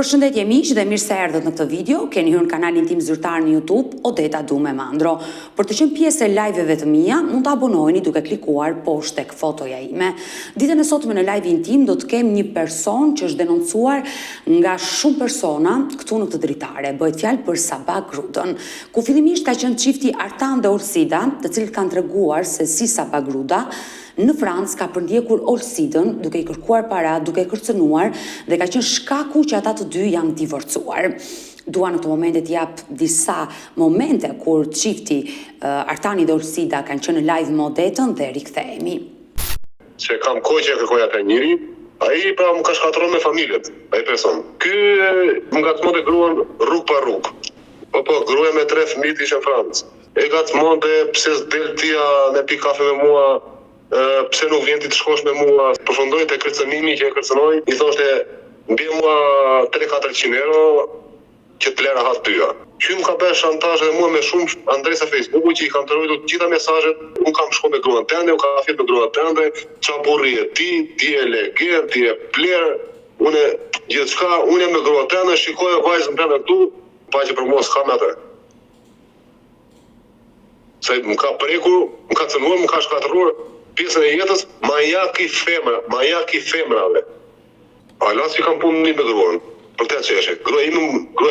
Përshëndetje miq dhe mirë se erdhët në këtë video. Keni hyrë në kanalin tim zyrtar në YouTube, Odeta Dume Mandro. Për të qenë pjesë e live-eve të mia, mund të abonoheni duke klikuar poshtë tek fotoja ime. Ditën e sotme në live-in tim do të kem një person që është denoncuar nga shumë persona këtu në këtë dritare. Bëhet fjalë për Sabah Grudën, ku fillimisht ka qenë çifti Artan dhe Olsida, të cilët kanë treguar se si Sabah Gruda në Francë ka përndjekur Olsidën duke i kërkuar para, duke i kërcënuar dhe ka qenë shkaku që ata të dy janë divorcuar. Dua në këtë momente të jap disa momente kur çifti Artani dhe Olsida kanë qenë në live me Odetën dhe rikthehemi. Se kam kohë që kërkoj atë njëri, ai pra më ka shkatërruar me familjet, ai person. Ky më ngacmonte gruan rrug pa rrug. Po, gruaja me 3 fëmijë ishte në Francë. E ngacmonte pse s'del tia me pi kafe me mua. Pse nuk vjen ti të shkosh me mua, përfundoi te kërcënimi që e kërcënoi, i thoshte mbi mua 3-400 euro që të lera hat tyja. Që më ka bërë shantazh edhe mua me shumë adresa Facebooku që i kam të rojtur gjitha mesazhet, unë kam shku me gruan tënde, unë kam fjet me gruan tënde, qa burri e ti e leger, ti e pler, unë gjithçka, unë me gruan tënde, shikoj vajzën tënde këtu, pa që për mua s'kam atë. Se më ka prekur, më ka cënuar, më ka shkatërruar pjesën e jetës, ma jak i femrave. Alas që kam punë një me gruan, për të qeshe. Grua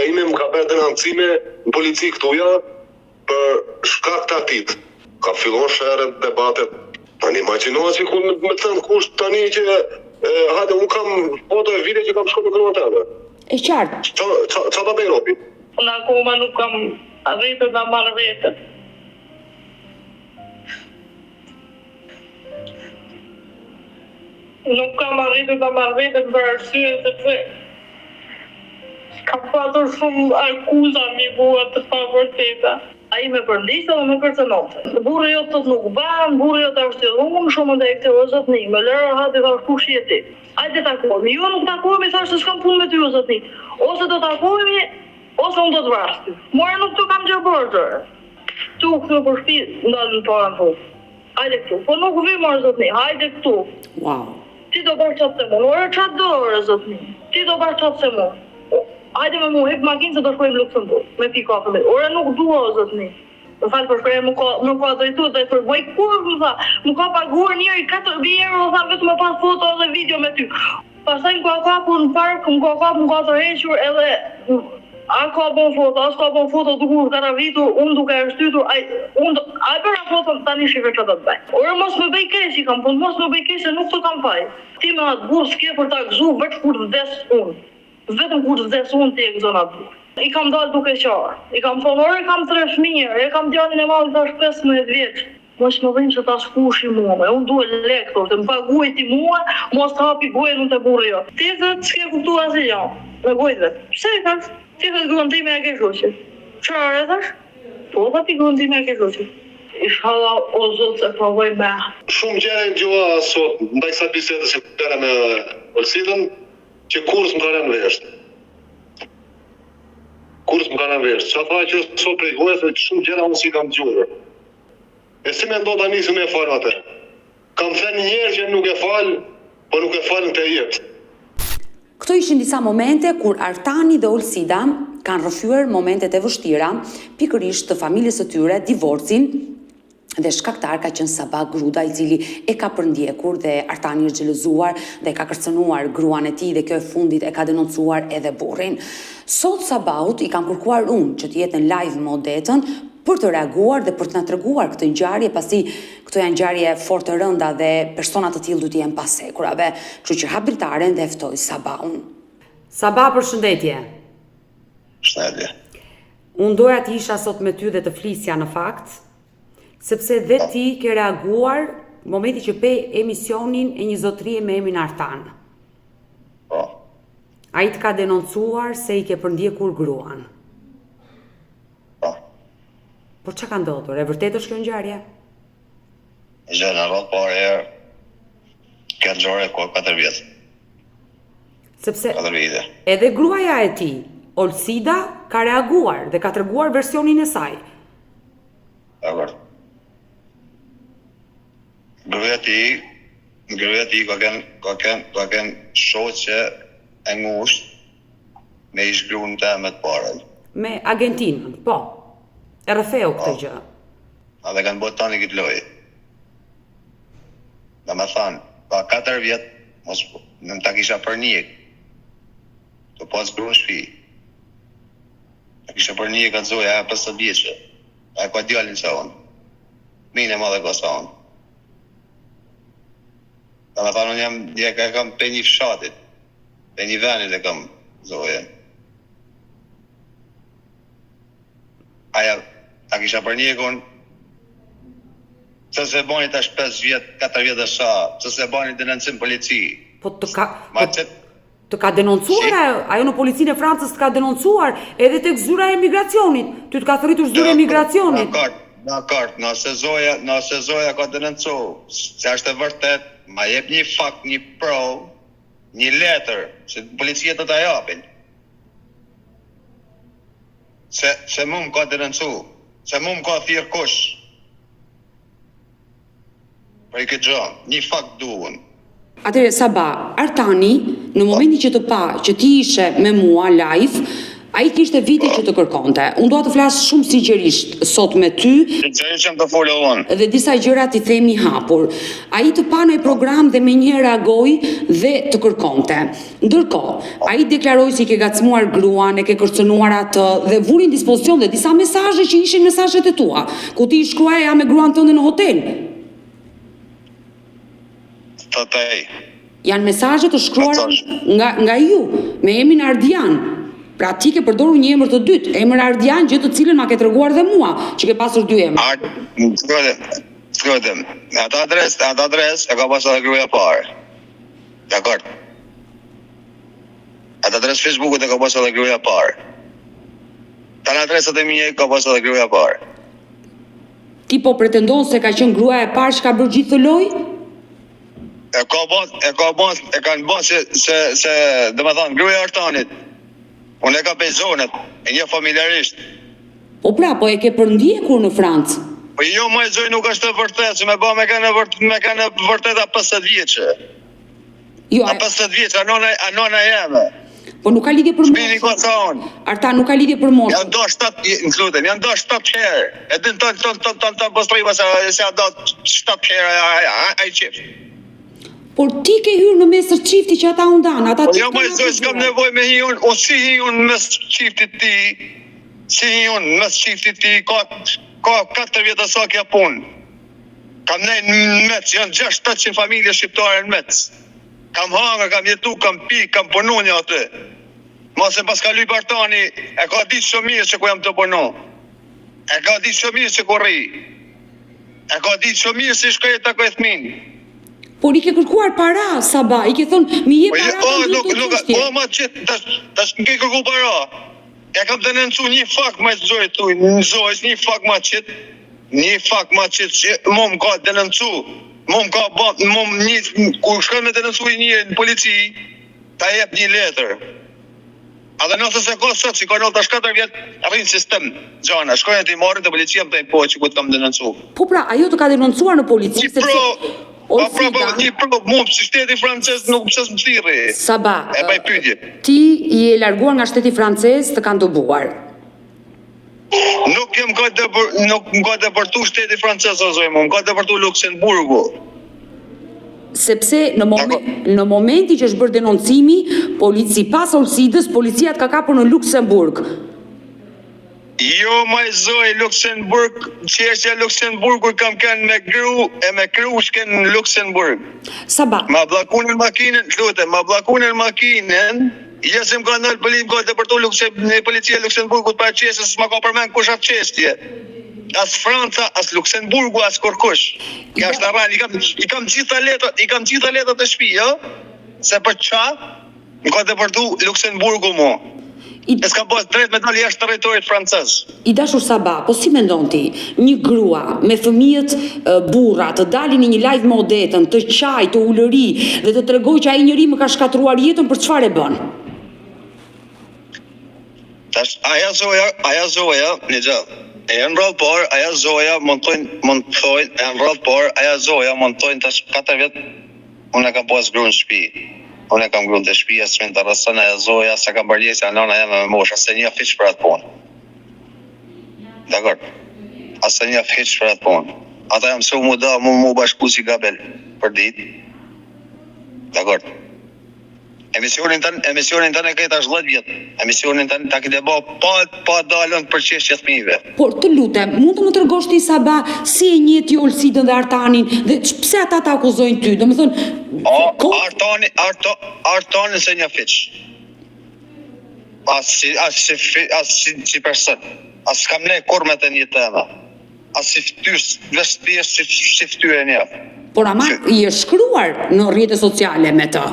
ime më ka bërë denancime në polici këtuja për shkak të atit. Ka fillon shërët, debatet. Tani imagjinohet që ku me të në kusht tani që hajde, unë kam foto e video që kam shku me gruan të edhe. E qartë. Qa ta bëj ropi? Unë akoma nuk kam arritur të marrë vetën. Nuk kam arritur të marrë vetën për arsye sepse kam patur shumë akuza mbi mua të pavërteta. Ai më përndiste dhe më kërcënonte. Burri jot tot nuk ban, burri jot është i rrugëm, shumë ndaj këtë o zotni. Më lërë hati thash kush je ti? Hajde takohemi. Jo nuk takohemi, thash se s'kam punë me ty o zotni. Ose do takohemi, ose unë do të vras ty. More nuk të kam gjë bërë. Tu këtu për shtëpi ndalën para në fund. Hajde këtu. Po nuk vi more zotni, hajde këtu. Wow. Ti do bërë qatë se mu, ore qatë dorë, zotni. Ti do bërë qatë se mu. Hajde me mu, hip makinë se do shkojmë Luksemburg, me pi kafe me. Ore nuk dua, zotni. Më falë për shkojë, më ka dojtu, dhe për bëj kur, më tha, më ka paguar njëri 4.000 euro, tha, vetë me pas foto dhe video me ty. Pastaj më ka kapu në park, më ka të hequr edhe... A ka bon foto, as ka bon foto dukur karavitur, unë duke e shtytur, a bëra foto tani shive që të të bëj. Ore mos me bëj keq i kam, po mos me bëj keq se nuk të kam faj. Ti me atë burë s'ke për ta gëzu, vetë kur të vdes unë. Vetëm kur të vdes unë ti e gëzon atë burë. I kam dalë duke qarë. I kam thonë, ore kam 3 fëmijë, e kam djalin e malë tash 15 vjeç. Mos më vim se ta shkush i mua, unë duhet lektor, të më paguaj ti mua, mos të hapi gojën unë të burë jo. Ti vetë s'ke kuptu asë jo, me gojtë vetë. Pse e ka? Ti vetë gruan time e ke shoqe. Çfarë thash? Po ta ti gruan time e ke shoqe. Inshallah o Zot se provoj me. Shumë gjëra gjua sot ndaj kësaj bisede që bëra me Olsidën, që kurrë më kanë vesh. Kurrë më kanë vesh. Çfarë tha që sot prej goje se shumë gjëra unë si kam dëgjuar. E si mendon tani se më fal atë? Kam thënë një herë që nuk e fal, po nuk e falën të jetë. Këto ishin disa momente kur Artani dhe Olsida kanë rrëfyer momentet e vështira, pikërisht të familjes së tyre, divorcin, dhe shkaktar ka qenë Sabah Gruda, i cili e ka përndjekur dhe Artani është xhelozuar dhe ka kërcënuar gruan e tij dhe kjo e fundit e ka denoncuar edhe burrin. Sot Sabahut i kam kërkuar unë që të jetë në live me Odetën për të reaguar dhe për të na treguar këtë ngjarje, pasi këto janë ngjarje fort të rënda dhe persona të tillë duhet të jenë pasekurave. Kështu që hap dritaren dhe ftoj Sabahun. Sabah, përshëndetje. Përshëndetje. Unë doja të isha sot me ty dhe të flisja në fakt, sepse dhe ti ke reaguar në momenti që pe emisionin e një zotërie me emrin Artan. Po. Ai të ka denoncuar se i ke përndjekur gruan. Po që ka ndodhur? E vërtet është kjo ngjarje? Gjë në rrot, por këtë gjore ko 4 vjetë. Sepse 4 vjetë. Edhe gruaja e ti, Olsida, ka reaguar dhe ka treguar versionin e saj. Dakor. Gruaja ti ka kenë shoqe e ngushtë me ish gruan teme të parën. Me Argentinën, po. E rrëfeu këtë gjë. A dhe kanë bërë tani këtë lojë. Dhe me thanë, pa 4 vjetë, mos në ta kisha për njek, të pas gruan shpi. Ta kisha për njek atë zoja, e 50 vjeqe. A e ka djallin sa unë. Mine ma dhe ka sa unë. Dhe me thanë, unë e kam pe një fshatit, pe një venit e kam zoja. Aja, ta kisha për njekun, që se bani tash 5 vjetë, 4 vjetë dhe sa, që se bani denuncim polici. Po të ka denoncuar, ajo në policinë e Francës të ka denoncuar, edhe tek zyra e emigracionit, ty të ka thëritur zyra e emigracionit. Dakord, nëse zoja ka denoncu, që është e vërtet, ma jep një fakt, një provë, një letër, që policia të ta japin. Se mu më ka denoncu, se mu më ka thirë kush. Për i këtë gjë, një fakt duhen. Atëre, Saba, Artani, në momentin që të pa që ti ishe me mua live, a i kishte viti që të kërkonte. Unë doa të flasë shumë sinqerisht sot me ty. Sinqerisht të folë unë. Dhe disa gjëra ti themi hapur. A i të pa në program dhe me një reagoj dhe të kërkonte. Ndërkohë, a i deklaroi si ke gacmuar gruan, e ke kërcënuar atë dhe vuri në dispozicion dhe disa mesazhe që ishin mesazhet e tua, ku ti shkruaja me gruan tënde në hotel. Janë mesazhe të shkruara nga ju, me emrin Ardian. Pra ti ke përdorur një emër të dytë, emër Ardian, gjë të cilën ma ke treguar dhe mua, që ke pasur 2 emër. Shkruajtem. Atë adres e ka pasur edhe gruaja parë. Dakor. Atë adres Facebook-ut e ka pasur edhe gruaja parë. Tanë adresat e mia e ka pasur edhe gruaja parë. Ti po pretendon se ka qenë gruaja e parë që ka bërë gjithë të lojë? E kanë bën se dhe me thonë, gruaja e Artanit, unë e ka pej zonet, e një familjarisht. Po pra, po e ke përndjekur në Francë? Po jo, më e zoj nuk është të vërtet, që me ba me kanë vërtet a 50 vjeqe. Jo, a 50 vjeqe, a nona jeme. Po nuk ka lidhje për Shpini ka sa unë. Arta, nuk ka lidhje për moshën. Janë do 7 herë. E din të bëstrima se janë do 7 herë a i qifë. Por ti ke hyrë në mes të çiftit që ata u ndan, ata po jo më zoj, s'kam nevojë me hi unë, o si hi unë mes çiftit ti, ka 4 vjetë sa kja punë. Kam nejnë në Mec, janë 600-700 familje shqiptare në Mec. Kam hangër, kam jetu, kam pi, kam punu një aty. Mos e pas ka lyp Artani, e ka ditë shumë mirë që ku jam të punu. E ka ditë shumë mirë që ku rri. E ka ditë shumë mirë që shkoj e takoj thminë. Por i ke kërkuar para, Saba, i ke thonë, mi je para të ndru të qështje. O, ma qëtë, tash në ke kërku para. Ja kam të nëncu një fakt ma zoj tuj, në zojës një fakt ma qëtë, që mu më ka të nëncu, ku shkën me të nëncu një në polici, ta jep një letër. A dhe nëse se ka sot, që ka nëllë tash 4 vjetë, rrinë sistem, gjana, shkojnë të i marrin të policia më të i po që ku të kam denoncu. Po pra, ajo të ka denoncuar në polici, sepse... një pro, mu, si shteti francez nuk pëses më thiri. Saba, e baj pyetje. Ti i e larguar nga shteti francez të kanë dëbuar. Nuk më ka dëpërtu shteti francez, më ka dëpërtu Luksemburgu. Sepse në momenti që është bërë denoncimi, pas Olsidës, policia ka kapur në Luksemburg. Jo, ma i zoj, Luksemburg, qeshja Luksemburgu kam kënë me gru, e me kru shken në Luksemburg. Saba. Ma blakunin makinën, jesim ka nëllë pëllim ka të përtu në policia Luksemburgu të pa qeshës, s'ma ka përmen kush atë qeshtje. As Franca, as Luksemburgu, as korkush. Kja është arran, i kam gjitha letat të shpi, jo? Se për qa, më ka të përtu Luksemburgu mo. E s'ka pas drejt me dalë jashtë territorit francez. I dashur Saba, po si mendon ti, një grua me fëmijët burra të dalin në një live me Odetën, të qaj, të ulëri dhe të tregoj që ai njeri më ka shkatruar jetën, për çfarë e bën? Tash aja zoja, një gjallë. E në rrallë parë, aja zoja mund të thojnë tash 4 vjetë unë e kam pas gru në shpi. Unë e kam gruan të shtëpia, s'më intereson e zoja, se kam bërjesja nana jeme me moshë, se një fiq për atë punë. Dakor. Asë një fiq për atë punë. Ata jam su mu da, mu bashku si gabel për ditë. Dakor. Emisionin tënë e këtë është 10 vjetë. Emisionin tënë ta këtë e ba pa dalën për qeshtje fëmijëve. Por të lutem, mund të më tregosh ti Saba si e njeh ti Olsidën dhe Artanin dhe pse ata ta akuzojnë ty? Domethënë, Artani se një fiq. As si person. As kam ne kur me të një tema. As si ftyrës, vështirë si ftyrë një. por ama i është shkruar në rrjetet sociale me të.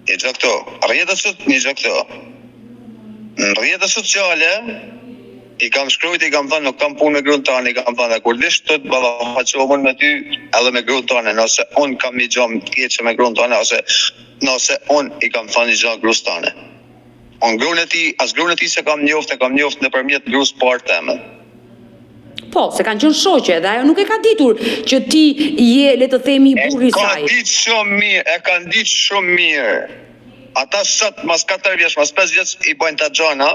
Një gjë këto, në rrjetet sociale, i kam shkrujt, i kam thënë, nuk kam punë me gruan tani, i kam thënë, kur dish të ballafaqohem me ty, edhe me gruan tani, nëse unë kam një gjë të keqe me gruan tani, ose nëse unë i kam thënë një gjë gruas tani. Unë gruan e tij se kam njoftë nëpërmjet gruas parë teme. Po, se kanë qenë shoqe dhe ajo nuk e ka ditur që ti je, le të themi, burri i saj. E kanë ditë shumë mirë. Ata sot, mas 4 vjeç, mas 5 vjeç i bojnë të gjana,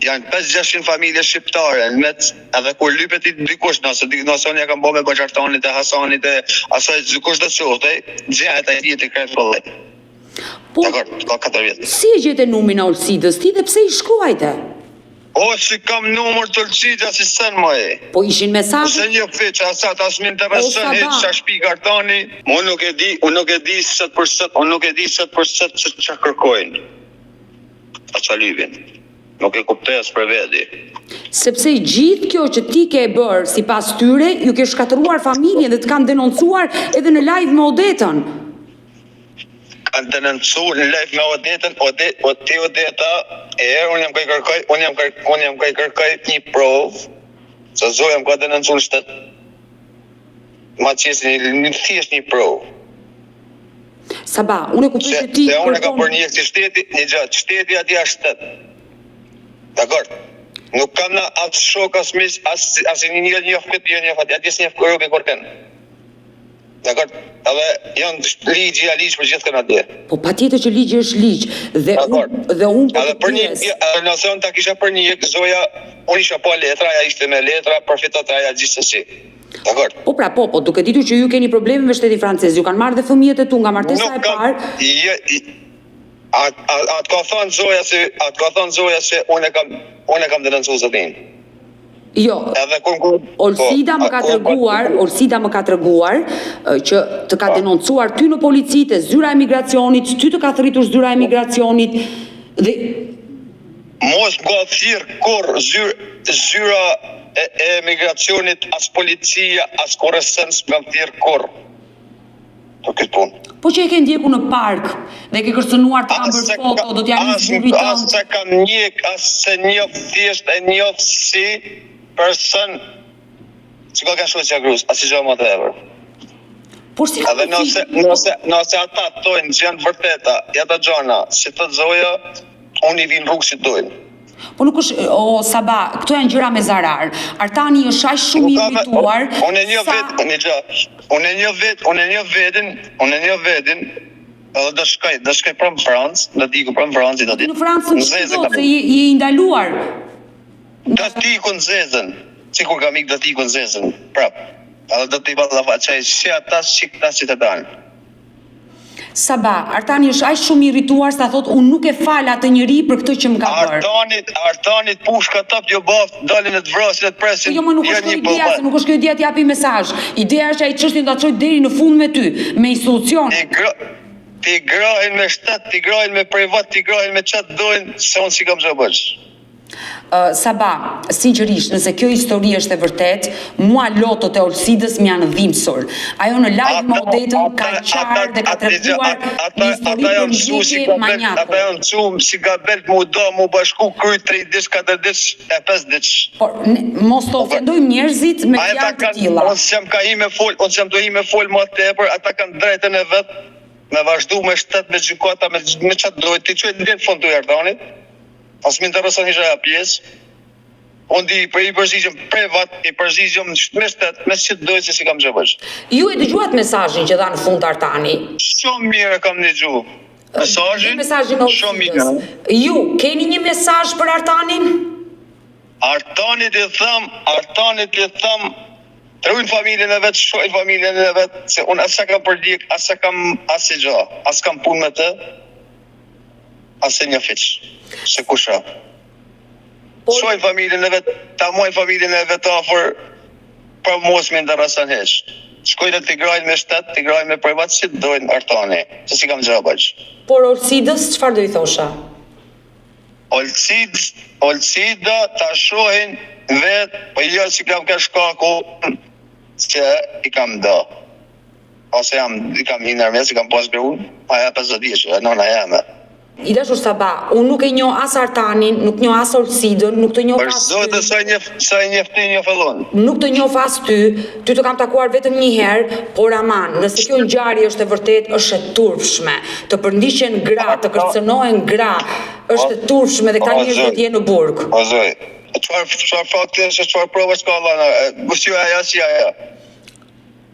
janë 5-600 familje shqiptare, në met, edhe kur lypet i dikush, nëse unë ja kam bo me Bëgjartanit e Hasanit e asaj dikush do të qofte, gjehet e jetë i krejt pëllej. Po, Dakor, ka 4 vjetë. si e gjete numin e Olsidës ti dhe pse i shkruajte? O, si kam numër të lëqitja si sen më e. Po ishin mesazhe? Se një fiq, asat as më interesën hiç qa shpi kartani. Unë nuk e di sët për sët që qa kërkojnë. A qa lyvin. Nuk e kuptoj as për vedi. Sepse i gjithë kjo që ti ke bërë si pas tyre, ju ke shkatëruar familjen dhe të kanë denoncuar edhe në live me Odetën. Kanë denoncuar në live me Odetën, Odeta, unë jam ka i kërkoj një provë, se zoja më ka denoncuar në shtetë. Ma qesin një thjesht një provë. Saba, unë e kuptoj që ti Se unë e ka për një si shteti, një gjatë, shteti ati është shtetë. Dakor? Nuk kam na atë shok, as mis, as një njëf këtë, ati s'njëf kërëbi kur kënë. Dakor? Edhe janë ligji për gjithë kënë atje. Po patjetër që ligji është ligj dhe unë po edhe për një, nëse unë ta kisha për një zoja, unë isha pa letra, aja ishte me letra, përfitot aja gjithsesi. Dakor? Po pra, po, duke ditur që ju keni probleme me shtetin francez, ju kanë marrë dhe fëmijët e tu nga martesa e parë. Atë ka thënë zoja se unë e kam denoncuar zotin. Jo, Olsida më ka treguar që të ka denoncuar ty në policitë, zyra e migracionit, ty të ka thritur zyra e migracionit dhe mos më ka thirr kur zyra e migracionit, as policia, as korresens më ka thirr kur. Po këtë punë. Po që e ke ndjeku në park dhe ke kërcënuar të kam bërë foto, do t'ja njës burri tënë. As se kam njek, as se njof thjesht e njof si person që ka shoqja grus, as i gjo më të ever. Por si ka edhe nëse ata tojnë që janë vërteta, jata gjona, si të zoja, unë i vinë rrugë si tojnë. Po nuk është, o Saba, këto janë gjëra me zarar. Artani është aq shumë i irrituar. Unë e një vedin, edhe do shkoj pranë Francë, do t'iku pranë Francë, do t'i. Në Francë në shkëto, se je i ndaluar. Do t'iku në zezën, sikur kam ik do t'iku në zezën, prap. Edhe do t'i ballafaqoj si ata, si këta, si të tanë. Saba, Artani është aq shumë i irrituar sa thotë unë nuk e fal atë njeri për këtë që më ka bërë. Artanit pushka top jo baft, dalin e të vrasin e të presin. Jo, më nuk është kjo ideja, se nuk është kjo ideja t'japi mesazh. Ideja është ai çështjen ta çoj deri në fund me ty, me institucione. Ti grahin me shtet, ti grahin me privat, ti grahin me çat dojnë, se unë si kam zhabësh. Saba, sinqerisht, nëse kjo histori është e vërtet, mua lotot e Olsidës më janë dhimbsur. Ajo në live me Odetën ka qarë dhe ka treguar një histori për ndjekje manjake. Ata janë çum si gabel mu do mu bashku kryt 3 ditë, 4 ditë e 5 ditë. Por mos të ofendojmë njerëzit me fjalë të tilla. Unë s'jam do i me fol më tepër, ata kanë drejtën e vet me vazhdu me shtet, me gjykata, me çat dojë. Ti çuaj në fund të Artanit. As më intereson isha pjesë. Unë di për i përzigjëm privat, i përzigjëm me shtet, me që të dojë se si kam që bësh. Ju e dëgjuat mesazhin që dha në fund Artani? Shumë mirë kam dëgju. Mesazhin? Mesazhin e Shumë mirë. Ju keni një mesazh për Artanin? Artanit i thëm, trujnë familjen e vetë, shojnë familjen e vetë, se unë asa kam përdik, asa kam asë gjë, as kam punë me të, asë një fiqë, se kusha. Shojnë familjen e vetë, ta mojnë familjen e vetë afer, për mos me ndarasan heqë. Shkojnë të grajnë me shtet, të grajnë me privat, si të dojnë Artani, se si kam gjabaj. Por Olsidës, çfarë do i thosha? Olsida ta shohin vetë, po jo si kam ka shkaku, që i kam do. Ose i kam një nërmes, i kam pas grun, aja 50 vjeqë, nona jame. I dashur Saba, unë nuk e njoh as Artanin, nuk njoh as Olsidën, nuk të njoh Për as zotë sa i njefti një fillon. Nuk të njoh as ty të kam takuar vetëm një herë, por aman, nëse kjo ngjarje është e vërtet, është e turpshme. Të përndishen gra, të kërcënohen gra, është e turpshme dhe këta njerëz do të jenë në burg. O zoj, çfarë fakti është, çfarë prova s'ka valla, gustio aja si aja.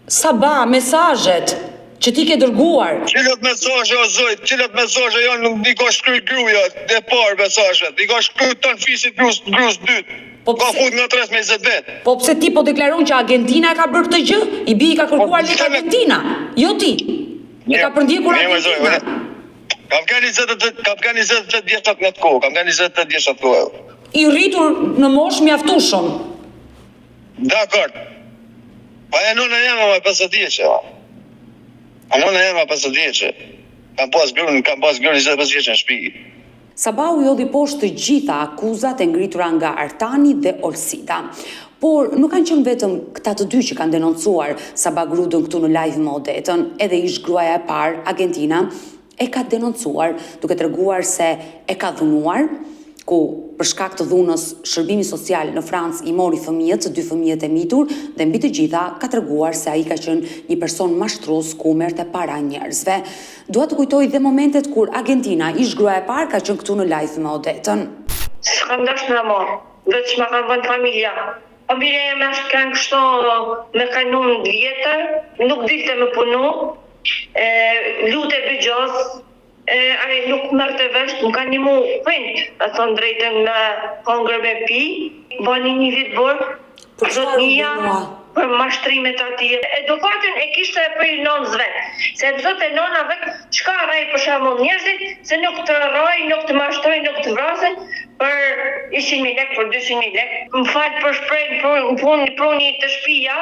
Saba, mesazhet që ti ke dërguar. Cilat mesazhe o zoj, cilat mesazhe janë nuk i ka shkruaj gruaja, dhe parë mesazhet, i ka shkruaj ton fisit grus dytë. Ka fut nga 3 vet. Po pse ti po deklaron që Argentina e ka bërë këtë gjë? I bi i ka kërkuar lek Argentina, jo ti. E ka përndjekur Argentina. Kam kanë 28 vjeçat në të kohë, kam kanë 28 vjeçat kohë. I rritur në moshë mjaftueshëm. Dakor. Pa e nona jema me 50 vjeçë. A nona jema 50 vjeçë. Kam pas grun 25 vjeçë në shtëpi. Sabau i hodhi poshtë të gjitha akuzat e ngritura nga Artani dhe Olsida. Por nuk kanë qenë vetëm këta të dy që kanë denoncuar Saba Grudën këtu në live më odetën, edhe ish gruaja e parë, Argentina, e ka denoncuar duke treguar se e ka dhunuar, ku për shkak të dhunës shërbimi social në Francë i mori fëmijët, 2 fëmijët e mitur, dhe mbi të gjitha ka treguar se ai ka qenë një person mashtrues ku merrte para njerëzve. Dua të kujtoj dhe momentet kur Argentina, ish gruaja e parë, ka qenë këtu në live me odetën. S'kam dash në morë, veç ma kam vënë familja. Familja e me është kanë kështo me kanun vjetër, nuk dilte me punu, lute bëgjos, ai nuk mërte vesh, nuk ka një mu kënd, e thonë drejten me hongër me pi, bani një vitë borë, për zotënia, për mashtrimet atje. Edukatën e kishte për i nonës vetë, se zotë e nona vetë, qka raj për shamull njerëzit, se nuk të raj, nuk të mashtroj, nuk të vrasin, për 100.000 lek, për 200.000 lek. Më falë për shprejnë, për një të shpia,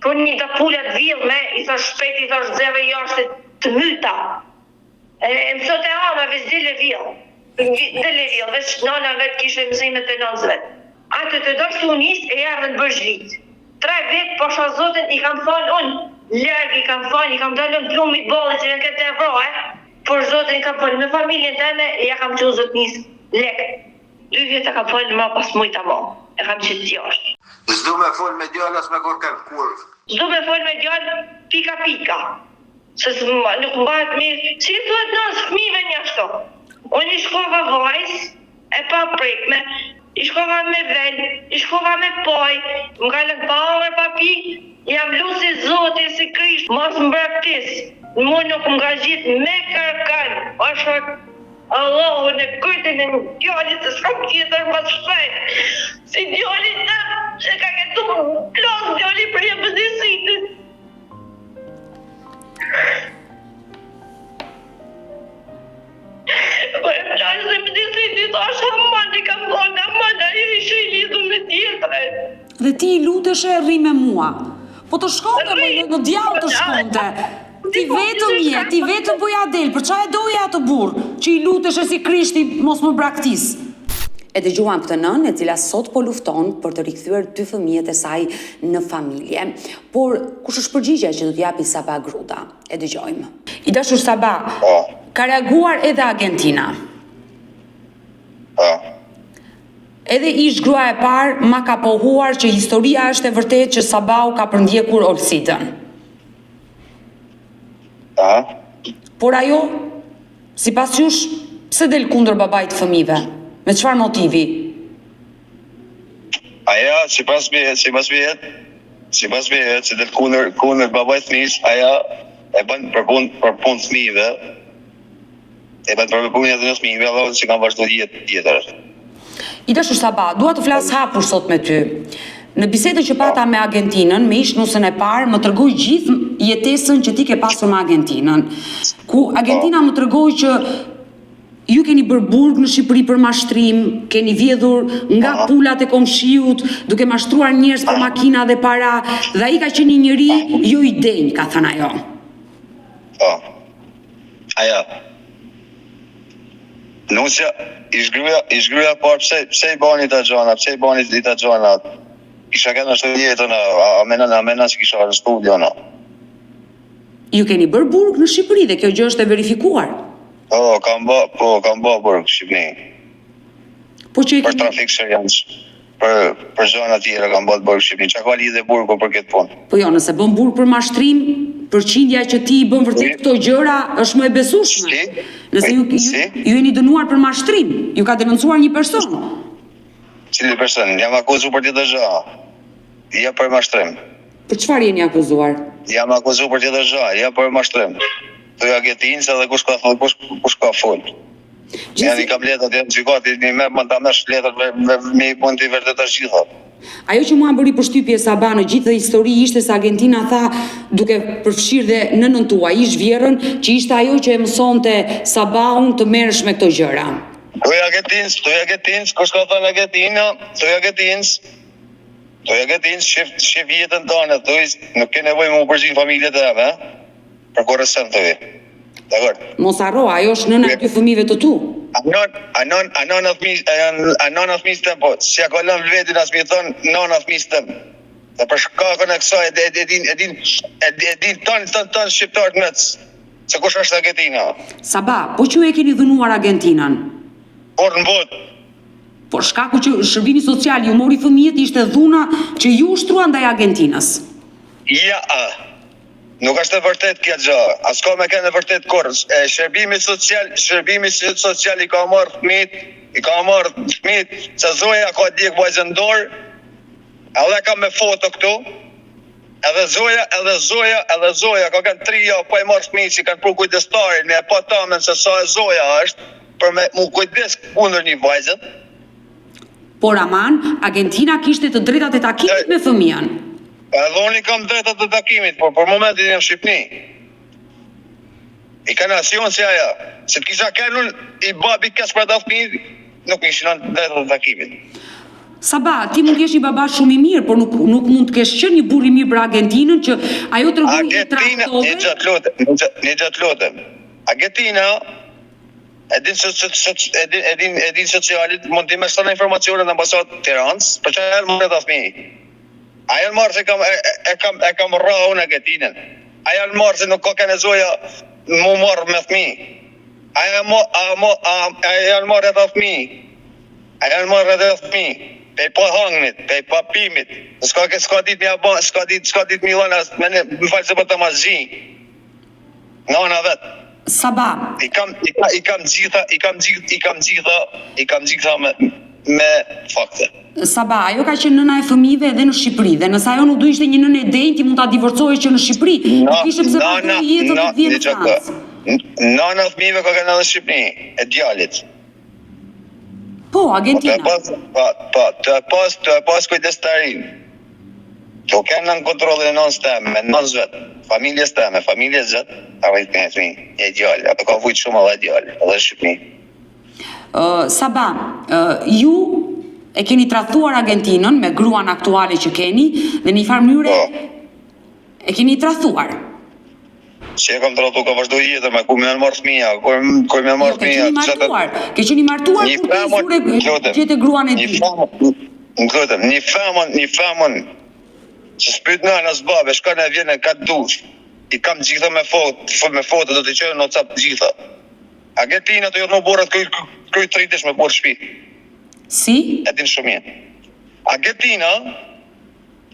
për një dapullat vilme, i thash shpejt, i thash zeve jashtë të myta. Mësot e ama, veç dile vilë, veç nona vetë kishe mësimet e nonës vetë. Atë të doshtë unis e jarën bëzhlit. 3 vetë, posha zotin, i kam thonë unë, lërgë i kam thonë, i kam dalën plumit bolë që në këtë evroë, por zotin i kam thonë, me familjen teme, ja kam që zotnis lekë. 2 vjetë kam thonë, ma pas mujta mo, e kam qëtë tjashtë. Zdo me folë me djallë, as me korkan kurvë. Zdo me folë me djallë, pika. Se nuk mbahet mirë, si i thuet nësë fëmive një ashto. Unë i shkova vajzë, e pa prekme, i shkova me vel, i shkova me poj, më kalën pa orë papi, jam lu si zote, si krisht, mos më braktis. Mu nuk më ka gjitë me kërkan, është Allahu në kujtën e një djallit, se s'kam tjetër më shpejt. Si djallit të, që ka këtu plos djallit për një pëzisitit. Po e plasë dhe më disi ti të ashtë aman, i kam thonë aman, a i ishë i lidhë me tjetëre. Dhe ti i luteshe rri me mua. Po të shkonte, në djallë të shkonte. Ti vetëm je, ti vetëm po ja del, për qa e doja atë burë, që i luteshe si Krishti mos më braktis. E dëgjuam këtë nën, e cila sot po lufton për të rikthyer 2 fëmijët e saj në familje. Por kush është përgjigjja që do t'japi Saba Gruda? E dëgjojmë. I dashur Saba, ka reaguar edhe Argentina. Edhe ish gruaja e parë ma ka pohuar që historia është e vërtetë që Sabau ka përndjekur Olsidën. Por ajo, sipas jush, pse del kundër babait të fëmijëve? Me çfarë motivi? Aja, sipas vihet, se del kundër babait fëmijës, aja e bën për punë fëmijëve. E bën për punën e fëmijëve, edhe që kanë vazhduar jetë tjetër. I dashur Saba, dua të flas hapur sot me ty. Në bisedën që pata me Argentinën, me ishnusën e parë, më tregoi gjithë jetesën që ti ke pasur me Argentinën. Ku Argentina më tregoi që ju keni bërë burg në Shqipëri për mashtrim, keni vjedhur nga pulat e komshiut, duke mashtruar njerëz për makina dhe para, dhe ai ka qenë një njeri jo i denj, ka thënë ajo. Po. Aja. Nusja i shgryja parë pse i bani ta gjona, Kisha këtë në shtë jetën, a mena që kisha në studio, no. Ju keni bërë burg në Shqipëri dhe kjo gjë është e verifikuar. Kam bë burg në Shqipëri. Po që Për trafik shërjanç, për zona tjera kam bë burg në Shqipëri. Qa ka lidhe burgu për këtë punë? Po jo, nëse bën burg për mashtrim, përqindja që ti i bën vërtet këto gjëra është më e besueshme. Nëse ju jeni dënuar për mashtrim, ju ka denoncuar një person. Cili person? Jam akuzuar për tjetër gjë. Ja për mashtrim. Për çfarë jeni akuzuar? Jam akuzuar për tjetër gjë, ja për mashtrim. Doja gjetin se edhe kush ka fol. Janë i kam letrat, janë gjykati, një më ta mesh letrat me i punë të vërtetë të gjitha. Ajo që mua bëri përshtypje Saba në gjithë histori ishte se Argentina tha, duke përfshirë dhe nënën tuaj, ish vjerën, që ishte ajo që e mësonte Sabaun të merresh me këto gjëra. Doja Argentinës, kush ka thënë Argentina, doja Argentinës, shif jetën tonë, nuk ke nevojë më u përgjigj familjet e eve, për korrësën të vi. Dakor? Mos harro, ajo është nëna e dy fëmijëve të tu. A nona fëmijës tëm, po, si ja ka lënë vetin as mi thonë nona fëmijës tëm. Dhe për shkakun e kësaj e din tonë shqiptarët mëc, se kush është Argentina. Saba, po që e keni dhënuar Argentinën? Por në botë. Por shkaku që shërbimi social ju mori fëmijët ishte dhuna që ju ushtruan ndaj Argentinës. Ja, nuk është e vërtet kjo gjë. As ka me kënë e vërtet kurrë. Shërbimi social i ka marrë fëmijët, se Zoja ka djeg vajzën dorë, edhe ka me foto këtu, edhe Zoja ka kanë 3 javë, po e marrë fëmijët që kanë për kujdestarin, e pa tamen se sa e Zoja është, për me mu kujdes kundër një vajzën. Por aman, Argentina kishte të drejtat e takimit me fëmijën. Edhe unë i kam drejtat e takimit, por për momentin jam Shqipni. I ka nasion si aja. Se të kisha kënun i babi kes për ata fëmijë, nuk ishin drejtat e takimit. Saba, ti mund t'jesh një baba shumë i mirë, por nuk mund të kesh qenë një burr i mirë për Argentinën që ajo tregoi i traktove. Një gjatë lutem. Argentina edin socialit mund t'i meshton informacionet në ambasadë Tiranës, për që e marrë ata fëmijë. Aja në marrë se e kam rrahë unë Argentinën. Aja në marrë se nuk ka kene Zoja mu marrë me fëmijë. Aja në marrë ata fëmijë. Pe pa hangnit, pe pa pimit. S'ka dit Milan, më falë se për të mazgji. Nana vetë. Saba. I kam gjitha me fakte. Saba, ajo ka qenë nëna e fëmijëve edhe në Shqipëri, dhe nëse ajo nuk do ishte një nënë e denjë, ti mund ta divorcohesh që në Shqipëri. Nuk ishte pse vazhdoi jetën e vjetë në Francë. Nana e fëmijëve ka qenë në Shqipëri, e djalit. Po, Argentina. Të e pas kujdestarin. Të kenë në kontrolin e nënës teme, me nënës vetë, familjes teme, familjes vetë, a vajtë me e fëmi, e djallë, ato ka vujtë shumë edhe djallë, edhe Shqipni. Saba, ju e keni tradhuar Argentinën me gruan aktuale që keni, dhe në një farë mënyrë e keni tradhuar. Që e kam tradhu, ka vazhdo jetër, me ku me në marrë fëmija, ku me në marrë fëmija. Ke qeni martuar kur të zure gjete gruan e ti. Një femën, që s'pyt në nësë babe, shka në vjene ka dush, i kam gjitha me foto, do t'i qenë në cap gjitha. Argentina të jërë në borët këj të rritish me borë shpi. Si? E din shumë jenë. Argentina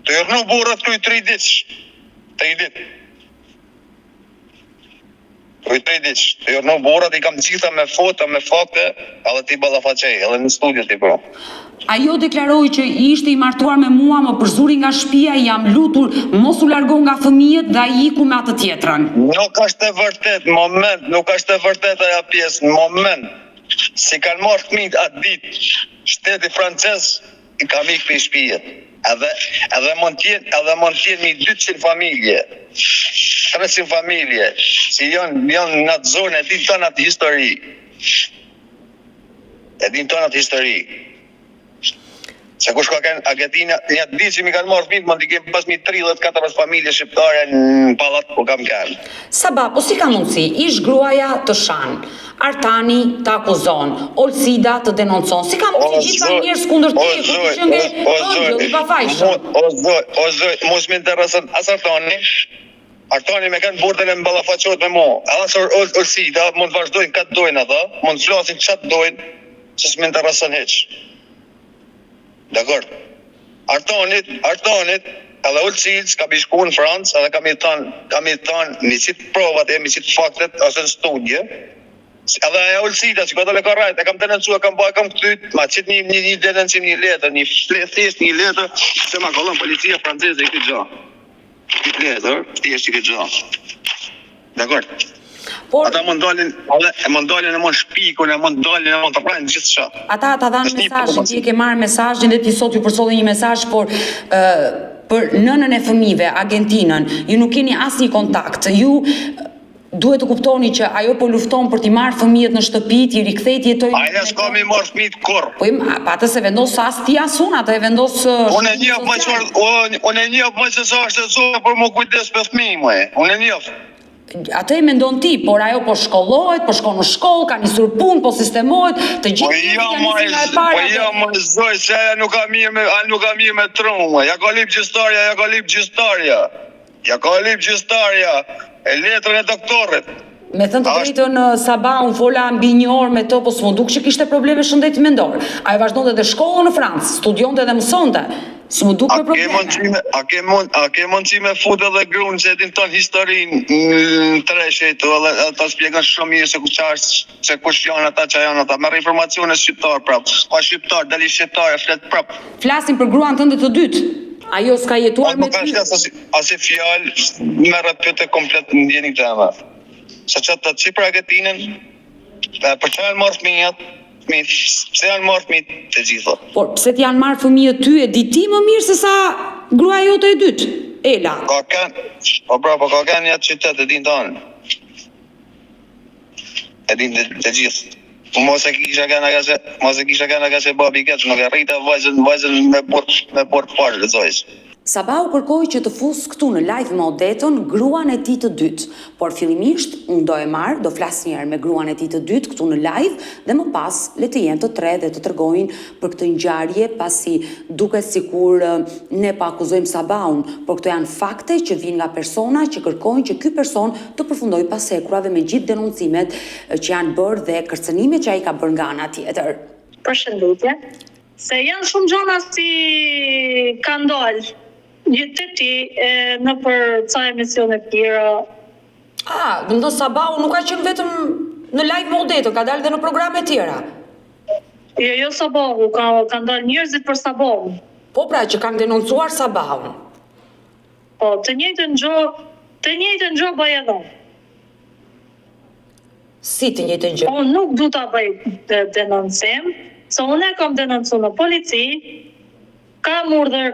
të jërë në borët këj të rritish. Të jërë në borët i kam gjitha me foto, me fakte, edhe ti balafaqej, edhe në studio t'i bro. Ajo deklaroi që ishte i martuar me mua, më përzuri nga shtëpia, jam lutur mos u largon nga fëmijët dhe ai iku me atë tjetrën. Nuk është e vërtet, moment, nuk është e vërtet ajo pjesë, moment. Si kanë marrë fëmijët atë ditë, shteti francez i ka mikë për shtëpia. Edhe mund t'jenë 200 familje, 300 familje, si janë në atë zonë, e din tonë atë histori. Se kush ka kanë Argentina, një ditë që mi kanë marrë fëmijët, mund t'i kemë pas 30-40 familje shqiptare në pallat ku kam kanë. Saba, po si ka mundësi, ish gruaja të shan, Artani të akuzon, Olsida të denoncon, si ka mundësi gjitha njerëz kundër te, ku të qënge ëngjëll i pafajshëm. O zoj, mos më interesën as Artani me kanë bordën e mballafaqohet me mua. Edhe Olsida mund të vazhdojnë katë dojnë ata, mund të flasin çat dojnë, se s'më interesën hiç. Dakor. Artanit, edhe Olsic ka bishku në Francë, edhe kam i thonë, mi qitë provat e mi qitë faktet, ose në studje. Edhe e Olsida, që ka të le ka rajt, e kam denuncua, kam këtyt, ma qitë një denuncim, një letër, një letër, se ma kolon policia franceze i këtë gjo. Këtë letër, thjesht i këtë gjo. Dakor. Ata mund dalin e mund shpikun, e mund dalin e mund të prajnë gjithë qa. Ata dhanë mesazhin, ti e ke marrë mesazhin dhe ti sot ju përsolli një mesazh për nënën e fëmijëve, Argentinën. Ju nuk keni asnjë kontakt. Ju duhet të kuptoni që ajo po lufton për t'i marrë fëmijët në shtëpi, t'i rikthejt jetojnë. Aja s'ka mi marrë fëmijët kur. Po atë se vendos as ti as unë, atë e vendos. Unë e njeh më se sa është e zonë për më kujdes për fëmijë më. Unë e njeh. Atë e mendon ti, por ajo po shkollohet, po shkon në shkollë, ka nisur punë, po sistemohet, të gjithë janë nisin nga e para. Po jo më zoj, se ajo nuk ka mirë me trumë. Ja ka lip gjystaria. E letrën e doktorit. Me thënë të drejtën, Saba, unë fola mbi një orë me të, po s'më duk që kishte probleme shëndeti mendor. Ajo vazhdonte dhe shkollën në Francë, studionte dhe mësonte. S'më duk me probleme. A ke mundësi me fut edhe grunë që e din tonë historinë në treshe të edhe ta spjegon shumë mirë se kush janë ata që janë ata. Merr informacione shqiptar prap. Ka shqiptar, dali shqiptar, flet prap. Flasin për gruan tënde të dytë. Ajo s'ka jetuar me ty. Nuk ka flas as fjalë, merret pyetje komplet në ndjenik gjama. Se që të qipër Argentinën, për që janë marrë fëmijët, pse janë marrë fëmijët të gjitha. Por pse t'janë marrë fëmijët ty e di ti më mirë se sa grua jote e dytë, Ela. Ka kanë një atë qytet e din tonë. E din të gjithë. Mos e kisha kanë ka se babi keq, nuk e rrita vajzën me bord parë të zojës. Saba u kërkoi që të fus këtu në live me Odetën gruan e tij të dytë, por fillimisht unë do flas një herë me gruan e tij të dytë këtu në live dhe më pas le të jenë të tre dhe të tregojnë për këtë ngjarje, pasi duket sikur ne pa akuzojmë Sabaun, por këto janë fakte që vijnë nga persona që kërkojnë që ky person të përfundojë pas hekurave me gjithë denoncimet që janë bërë dhe kërcënimet që ai ka bërë nga ana tjetër. Përshëndetje. Se janë shumë gjona si kanë dalë. Gjithë ti në për ca emisione tjera. Mendo Sabau nuk ka qenë vetëm në live me Odetën, ka dalë dhe në programe tjera. Jo Sabau, kanë dalë njerëzit për Sabau. Po pra që kanë denoncuar Sabaun. Po, të njëjtën gjë bëj edhe. Si të njëjtën gjë? Unë nuk du ta bëj denoncim, se unë e kam denoncu në polici. Kam marrë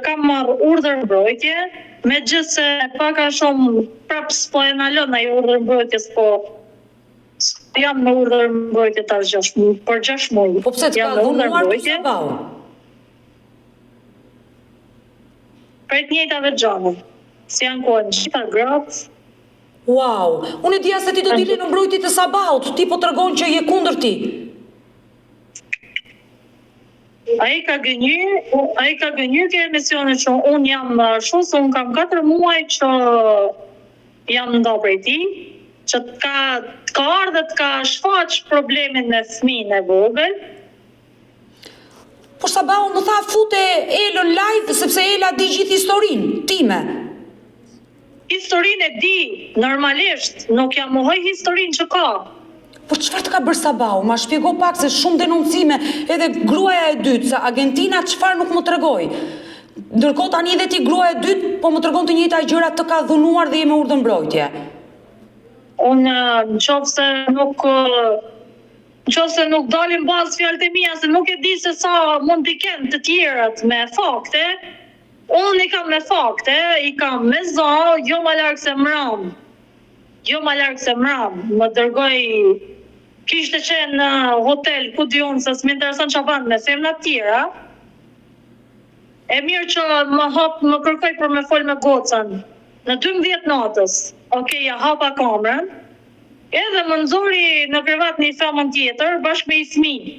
urdhër mbrojtje, me gjithë se paka shumë prapë s'po e nalon ai urdhër mbrojtjes, po jam në urdhër mbrojtje për 6 muaj. Po pse të ka dhunuar të Sabau? Për të njëjtave gjëra. Si janë kohën gjitha gratë. Wow, unë e dija se ti do dile në mbrojtje të Sabaut, ti po tregon që je kundër ti. Ai ka gënjur ke emisione që unë jam shumë, se unë kam 4 muaj që jam nda prej ti, që ka ardhe të ka shfaq problemin me fëmijën e vogël. Por Sabau më tha fute Elën live sepse Ela di gjithë historinë time. Historinë e di, normalisht, nuk jam mohoj historinë që ka. Po çfarë të ka bërë Sabau? Ma shpjego pak se shumë denoncime edhe gruaja e dytë, se Argentina çfarë nuk më tregoi. Ndërkohë tani edhe ti gruaja e dytë po më tregon të njëjta gjëra, të ka dhunuar dhe je me urdhër mbrojtje. Unë nëse nuk dalin bazë fjalët e mia, se nuk e di se sa mund t'i kenë të tjerat me fakte, unë i kam me fakte, i kam me za, jo ma larg se mram. Jo ma larg se mram. Më dërgoj, kishte qenë në hotel, ku di unë, se s'më intereson çfarë me femna të tjera. E mirë që më kërkoj për me fol me gocën. Në 12 natës, okej, ja hapa kamerën, edhe më nxori në krevat një femën tjetër, bashkë me i fëmijë.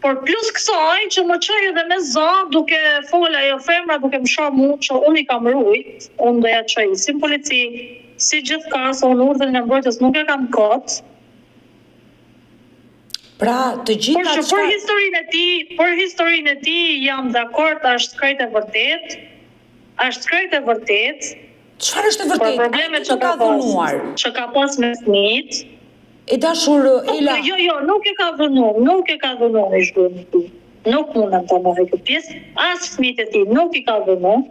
Por plus kësaj që më çoj edhe me za, duke fol ajo femra, duke më shoh mua që unë i kam rujt, unë do ja çoj si polici, si gjithkas, unë urdhën e mbrojtjes nuk e kam kot. Pra, të gjitha Për historinë e tij jam dakord, është krejt e vërtet. Është krejt e vërtet. Çfarë është e vërtetë? Por problemet që ka dhunuar. Që ka pas me fëmijët. E dashur Ela. Jo, nuk e ka dhunuar i shkruan këtu. Nuk mundem ta marrë këtë pjesë. As fëmijët e tij nuk i ka dhunuar.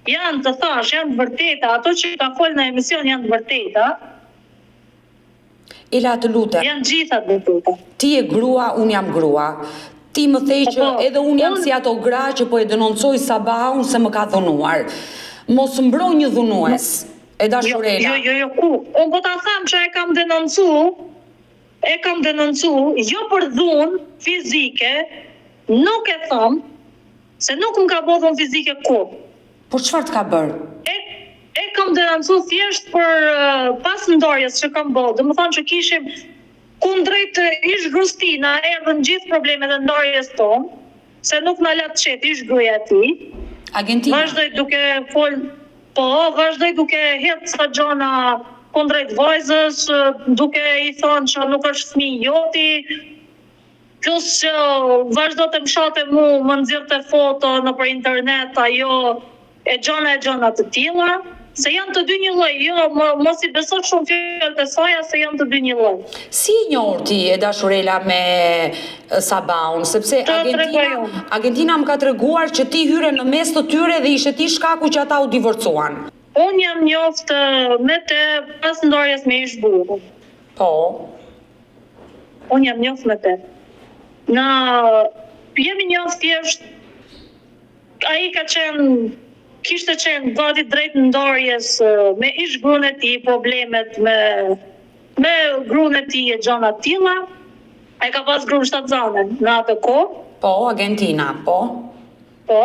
Janë të thash, janë të vërteta, ato që ka folë në emision janë të vërteta. Ela, të lutem. Janë gjitha të vërteta. Ti e grua, unë jam grua. Ti më thej që edhe unë jam si ato gra që po e denoncoj Sabaun se më ka dhunuar. Mos mbroj një dhunues. E dashur Ela. Jo, ku? Unë po ta them që e kam denoncu, jo për dhunë fizike, nuk e them, se nuk më ka bërë dhunë fizike kur. Por çfarë të ka bërë? E kam denoncu thjesht për pas ndarjes që kam bërë. Do më thonë që kishim kundrejt ish Grustina, erdhën gjithë problemet e ndarjes tonë, se nuk na la të qet ish gruaja e tij. Argentina. Vazhdoj duke fol, vazhdoj duke hedh sa gjona kundrejt vajzës, duke i thonë që nuk është fëmijë joti, plus që vazhdo të më shate mu, më nxirrte foto nëpër internet, ajo e gjona të tilla. Se janë të dy një lloj, jo, mos i beso shumë fjalët e saj, se janë të dy një lloj. Si e njohur ti e dashur Ela me Sabaun, sepse Argentina më ka treguar që ti hyre në mes të tyre dhe ishe ti shkaku që ata u divorcuan. Unë jam njoft me të pas ndarjes me ish burru. Po. Unë jam njoft me të. Jemi njoft thjesht, ai kishte qenë gati drejt ndarjes me ish gruan e tij, problemet me gruan e tij e gjona të tilla. Ai ka pas gruan shtatzane në atë kohë. Po, Argentina, po. Po.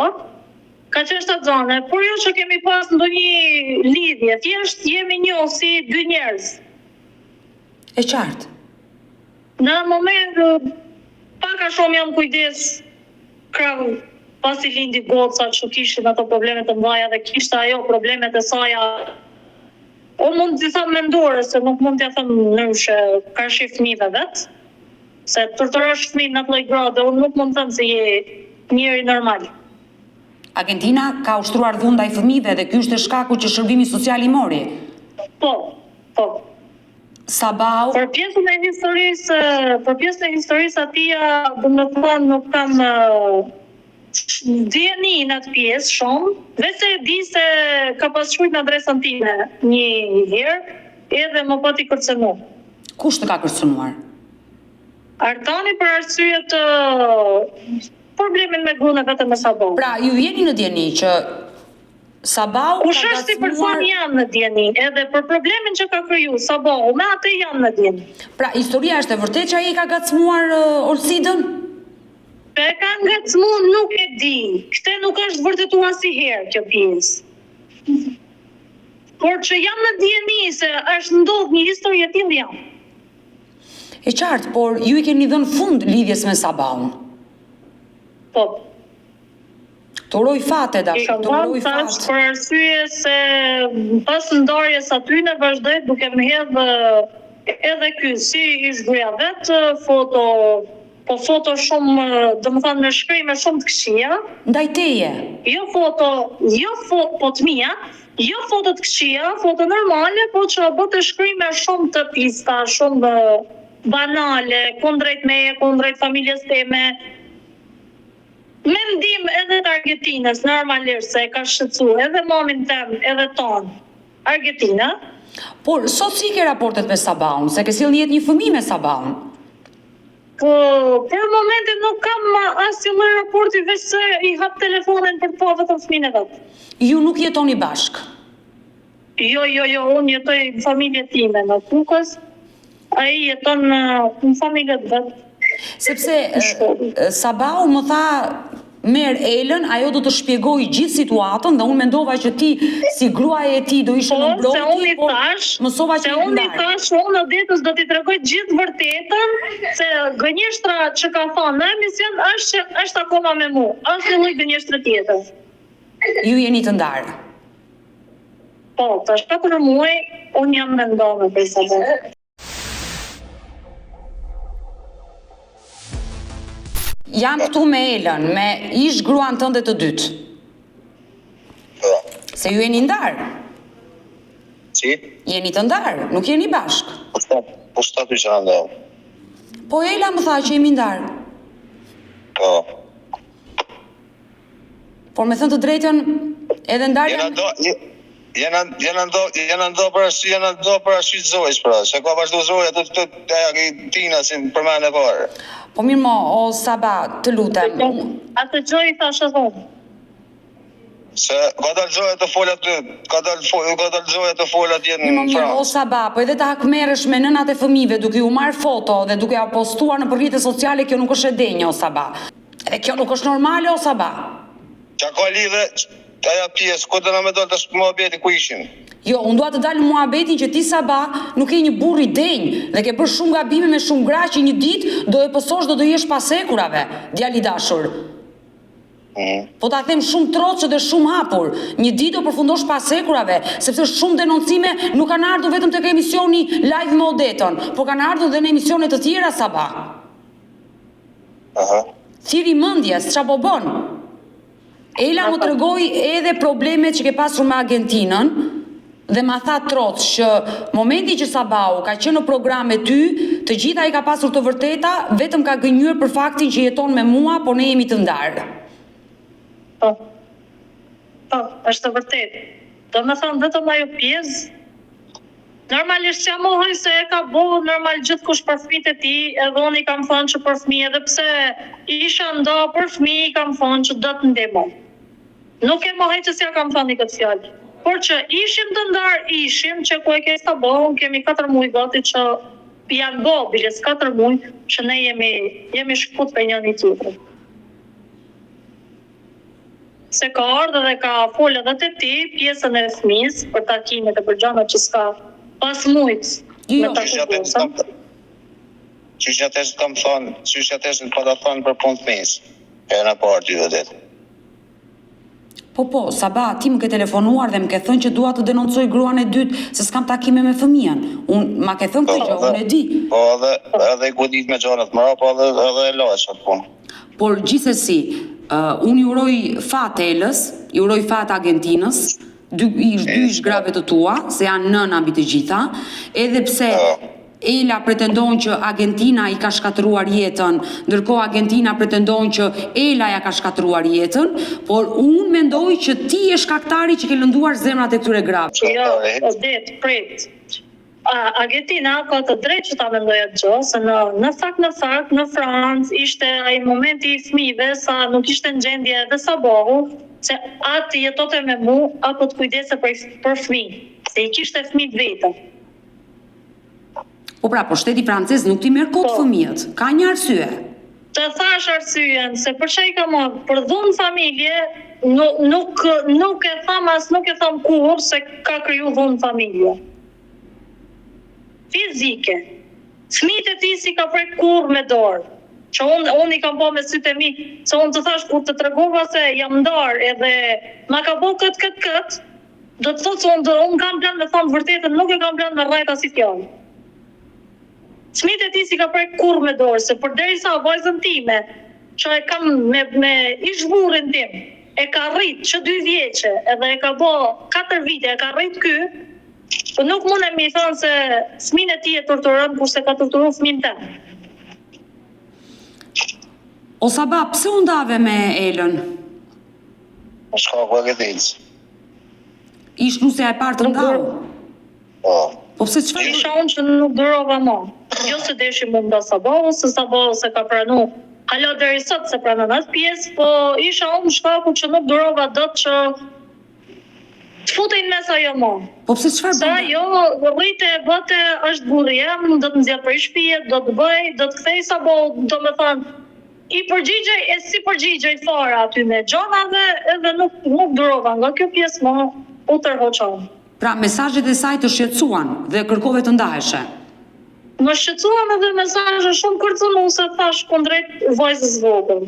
Ka qenë shtatzane, por jo që kemi pas ndonjë lidhje, thjesht jemi njohur si dy njerëz. E qartë. Në moment pak a shumë jam kujdes krau pasi lindi goca që kishin ato problemet të mëdha dhe kishte ajo problemet e saja. Unë mund t'i them mendore, se nuk mund t'ja them ndryshe karshi fëmijëve vet. Se torturosh fëmijë në atë lloj grade, unë nuk mund të them se je njeri normal. Argentina ka ushtruar dhunë ndaj fëmijëve dhe ky është shkaku që shërbimi social i mori. Po. Sabau. Për pjesën e historisë atia, domethënë nuk kam dieni në atë pjesë shumë, vetë e di se ka pas shkruajtur në adresën time një herë, edhe më pati kërcënuar. Kush të ka kërcënuar? Artani për arsye të problemin me gruan e vetëm me Sabau. Pra, ju jeni në dieni që Sabau kush është si person jam në dieni, edhe për problemin që ka kriju Sabau, me atë jam në dieni. Pra, historia është e vërtetë që ai ka gacmuar Orsidën? E ka ngacmuar, nuk e di. Këtë nuk është vërtetuar asnjëherë kjo pjesë. Por që jam në dieni se është ndodhur një histori e tillë jam. E qartë, por ju i keni dhënë fund lidhjes me Sabaun. Po. Të uroj fate, dashur, të uroj fate. Për arsye se pas ndarjes aty ne vazhdoj duke më hedh edhe ky si ish gruaja vet foto po foto shumë, domethënë me shkrimë shumë të këqija. Ndaj teje. Jo foto po të mia, jo foto të këqija, foto normale, po që bëte shkrimë shumë të pista, shumë banale, kundrejt meje, kundrejt familjes teme. Mendim edhe të Argentinës, normalisht, se e ka shqetësu edhe momin tem, edhe ton. Argentina. Por, sot si ke raportet me Sabaun? Se ke sjell një fëmijë me Sabaun? Po, për momentin nuk kam asnjë lloj raporti, veç se i hap telefonin për të pa vetëm fëmijën e vet. Ju nuk jetoni bashk? Jo, unë jetoj në familje time në Kukës, ai jeton në familje të vet. Sepse Sabau më tha, merr Elën, ajo do të shpjegoj gjithë situatën dhe unë mendova që ti si gruaja e tij do ishe në mbrojtje, por mësova që unë i thash, unë ditës do t'i tregoj gjithë vërtetën, se gënjeshtra që ka thënë në emision është akoma me mua, asnjë lloj gënjeshtre tjetër. Ju jeni të ndarë? Po, tash 4 muaj unë jam me ndonë për Sabau. Jam këtu me Elën, me ish gruan tënde të dytë. Po. Se ju jeni ndarë? Si? Jeni të ndarë, nuk jeni bashk. Po shta ty që në ndohë. Po Ela më tha që jemi ndarë. Po. Por me thënë të drejtën, edhe ndarja... Jena ndo për ashtu Zojës, pra, se ka vazhdu Zoja të tina si për me në parë. Po mirë mo, o Saba, të lutem. Atë gjoj thashë thonë. Se ka dalë Zoja të folat të, ka dalë Zoja të folat jenë në Mirë, o Francë. Saba, po edhe të hakmerësh me nënat e fëmijëve duke u marrë foto dhe duke ja postuar në rrjetet sociale, kjo nuk është e denjë, o Saba. Edhe kjo nuk është normale, o Saba. Qa ka lidhe, aja pjesë, ku të në me dojnë të muhabeti ku ishin? Jo, unë dua të dalë në muhabetin që ti Saba nuk e një burr i denjë dhe ke bërë shumë gabime me shumë gra që një ditë do e pësosh do jesh pasekurave, djali dashur. Po ta them shumë troçë dhe shumë hapur. Një ditë do përfundosh pasekurave, sepse shumë denoncime nuk kanë ardhur vetëm tek emisioni Live me Odetën, por kanë ardhur edhe në emisione të tjera Saba. Aha. Thiri mendjes, ç'a po bën? Ela më tregoi edhe problemet që ke pasur me Argentinën dhe ma tha troc që momenti që Sabau ka qenë në program me ty, të gjitha i ka pasur të vërteta, vetëm ka gënjur për faktin që jeton me mua, po ne jemi të ndarë. Po, është të vërtet. Do me thonë vetëm ajo pjesë, normalisht që mohoj se e ka bo normal gjithë kush për fëmijët e ti, edhe unë i kam thonë që për fëmijë, edhe pse isha ndo për fëmijë, i kam thonë që do të ndihmoj. Nuk e mohoj që si ja kam thonë i këtë fjallë. Por që ishim të ndarë, ishim që ku e ke Sabahun, kemi 4 muaj gati që janë bo, biles 4 muaj që ne jemi shkput për njëri tjetrin. Se ka ardhur dhe ka folë edhe te ti pjesën e fëmijës për takimet e për gjërat që s'ka pas mujt. Jo, Qysh atësh kam thonë, qysh atësh në pa thonë për punë të fëmijës. E në parë ty vetë. Po, Saba, ti më ke telefonuar dhe më ke thënë që dua të denoncoj gruan e dytë se s'kam takime me fëmijën. Unë ma ke thënë këtë gjë, unë e di. Po, edhe i godit me gjonat mëra, po edhe e lash atë punë. Por gjithsesi, unë i uroj fat Elës, i uroj fat Argentinës, dy ish grave të tua, se janë nëna mbi të gjitha, edhe pse Ela pretendon që Argentina i ka shkatëruar jetën, ndërkohë Argentina pretendon që Ela ja ka shkatëruar jetën, por unë mendoj që ti je shkaktari që ke lënduar zemrat e këtyre grave. Jo, Odet, prit. Argentina ka të drejtë që ta mendoj atë gjë, se në fakt në Francë ishte ai momenti i fëmijëve sa nuk ishte në gjendje edhe Sabahu, se atë jetote me mu apo të kujdese për fëmijë, se i kishte fëmijë vetë. Po pra, po shteti francez nuk ti merr kot fëmijët. Ka një arsye. Të thash arsyen, se për çai ka marrë, për dhunë familje, nuk e tham kur se ka kriju dhunë familje. Fizike. Fëmijët e tij si ka prek kur me dorë. Që unë i kam po me sytë e mi, se unë të thash kur të tregova se jam ndarë edhe ma ka po këtë, do të thotë se unë kam plan me thonë vërtetën, nuk e kam plan me rrajta si fjallë. Smit e ti si ka prek kur me dorë, se përderisa vajzën time, që e kam me ishburrin tim, e ka rrit që 2 vjeqe, edhe e ka bo 4 vite, e ka rrit ky, po nuk mund e mi thonë se fëmin e ti e torturën, kurse ka torturu fëmin të. O Saba, pse u ndave me Elën? Shka ku e këtins. Ish nuse e parë të ndau? Po pse çfarë? Isha unë që nuk durova mo. Jo se deshi më nda Sabahu, se Sabahu se ka pranu. Halo deri sot se pranon atë pjesë, po isha unë shkaku që nuk durova dot që të futejnë mes ajo mo. Po pse çfarë Sa bën? jo, rrite, bëte, është burri jam, do të nxjerr për shtëpi, do të bëj, do të kthej Sabahu, do me thënë, i përgjigjej e si përgjigjej fara aty me gjonave, edhe nuk durova nga kjo pjesë mo, u tërhoqon. Pra mesazhet e saj të shqetësuan dhe kërkove të ndaheshe. Më shqetësuan edhe mesazhe shumë kërcënuese, thash kundrejt vajzës vogël.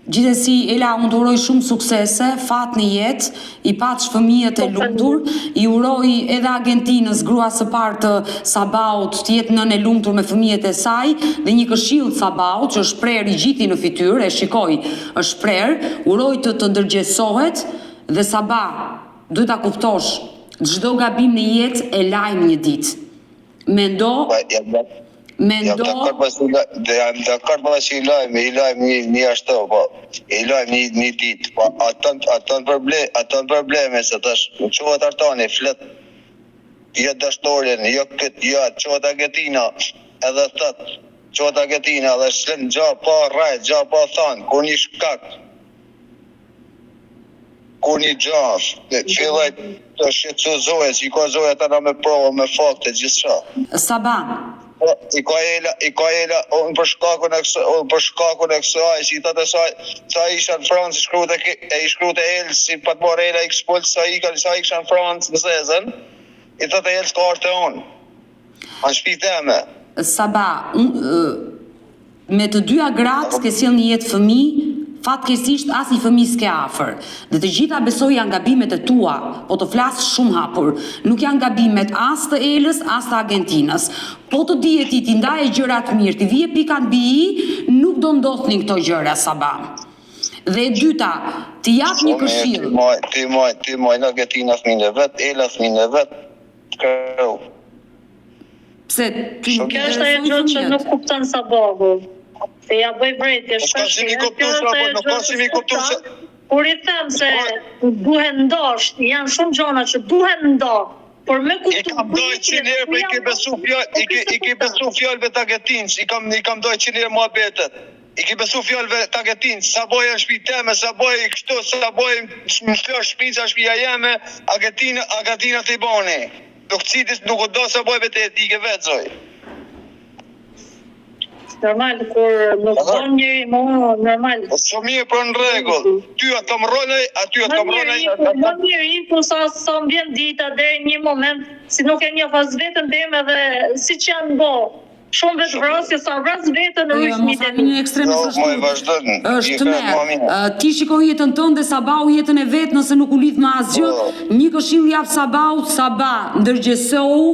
Gjithsesi, Ela, unë të uroj shumë suksese, fat në jetë, i patsh fëmijët e lumtur, i uroj edhe Argentinës, grua së parë të Sabaut, të jetë nën e lumtur me fëmijët e saj, dhe një këshill Sabaut, që është prerë i gjithi në fytyrë, e shikoj, është prerë, uroj të ndërgjegjësohet, dhe Saba, duhet ta kuptosh, çdo gabim në jetë e lajm një ditë. Mendo Jam dakord pas i lajm një ashtu, po i lajm një ditë, po ato probleme se tash çohet artani flet jo dashtorin, jo këtë, jo çohet Argentina, edhe thot çohet Argentina dhe shlen gja pa rrejt, gja pa thon, kur një shkak kur një gjash, filloj të shqetësohet, si ka zoja të na me provë, me fakte, gjithçka. Saba, I ka ela, unë për shkakun e kësaj, si të saj, sa isha në Francë, i shkrute elë, si pa të marrë ela i këspollë, sa isha në Francë në zezën, i të elë s'ka artë e unë. Anë shpi teme. Saba, me të dyja gratë ke sjell një jetë fëmijë, fatkeqësisht as një fëmijë s'ke afër. Dhe të gjitha besoj janë gabimet e tua, po të flas shumë hapur. Nuk janë gabimet as të Elës, as të Argentinës. Po të dihet ti ndaje gjërat mirë, ti vije pika mbi i, nuk do ndodhin këto gjëra, Saba. Dhe e dyta, ti jap një këshill. Ti moj në Argentina fëmijën e vet, Ela fëmijën e vet. Këreu. Pse ti nuk Kjo është ajo gjë që nuk kupton Sabahu. Se ja bëj vrejtje, kur i them se duhen ndash, janë shumë gjona që duhen ndash, por me kuptu... I kam dojë 100 herë, për i ke besu fjallëve të Argentinës, i kam dojë 100 herë mua betet. I ke besu fjallëve të Argentinës, sa bojë në shpi teme, sa bojë kështu, sa bojë më flër shpica shpia jeme, Argentina të i bani. Nuk citis, nuk do sa bojë vetet, i ke vetë zoj. Normal, kur nuk bën njëri mo, normal. Shumë mirë për në regull. Ty atë të mëronaj, aty atë të mëronaj. Më njëri, ku sa më vjen dita deri një moment, si nuk e një fas vetën teme dhe si që janë bo. Shumë vetë vrasje, sa vras vetën në rrës një demi. Një ekstremis është merë. Ti shikoj jetën tënde, Sabahu jetën e vetë, nëse nuk u lidh me asgjë. Një këshill jap Sabahu, Saba, ndërgjegjësohu,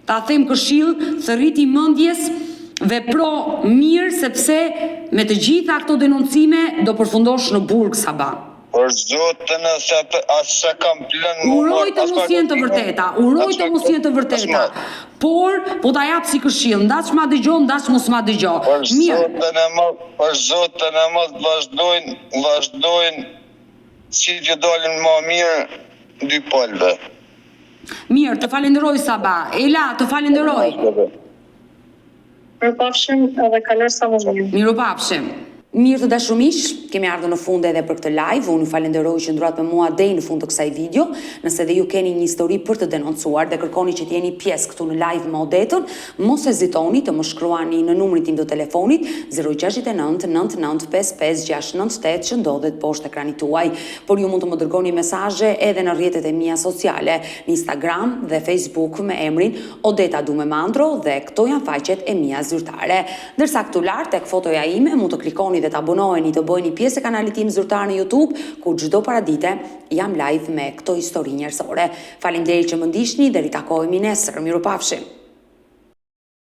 ta them këshill, thërriti mendjes, vepro mirë, sepse me të gjitha këto denoncime do përfundosh në burg, Saba. Për zotën asë kam plan... Uroj të mos jenë të vërteta, por po ta jap si këshill, ndaç ma dëgjo, ndaç mos ma dëgjo. Për zotën e më vazhdojnë si që dalin më mirë dy polve. Mirë, të falenderoj, Saba. Ela, të falenderoj. Mirupafshim edhe kalor sa më mirë. Mirupafshim. Mirë të dashur miq, kemi ardhur në fund edhe për këtë live. Unë ju falenderoj që ndruat me mua deri në fund të kësaj video. Nëse dhe ju keni një histori për të denoncuar dhe kërkoni që të jeni pjesë këtu në live me Odetën, mos hezitoni të më shkruani në numrin tim të telefonit 069 99 698 që ndodhet poshtë ekranit tuaj. Por ju mund të më dërgoni mesazhe edhe në rrjetet e mia sociale, në Instagram dhe Facebook me emrin Odeta Dumemandro dhe këto janë faqet e mia zyrtare. Ndërsa këtu lart tek fotoja ime mund të klikoni dhe të abonoheni të bëjni pjesë e kanalit tim zyrtar në YouTube, ku çdo paradite jam live me këto histori njerëzore. Faleminderit që më ndiqni dhe ritakohemi nesër. Mirupafshim.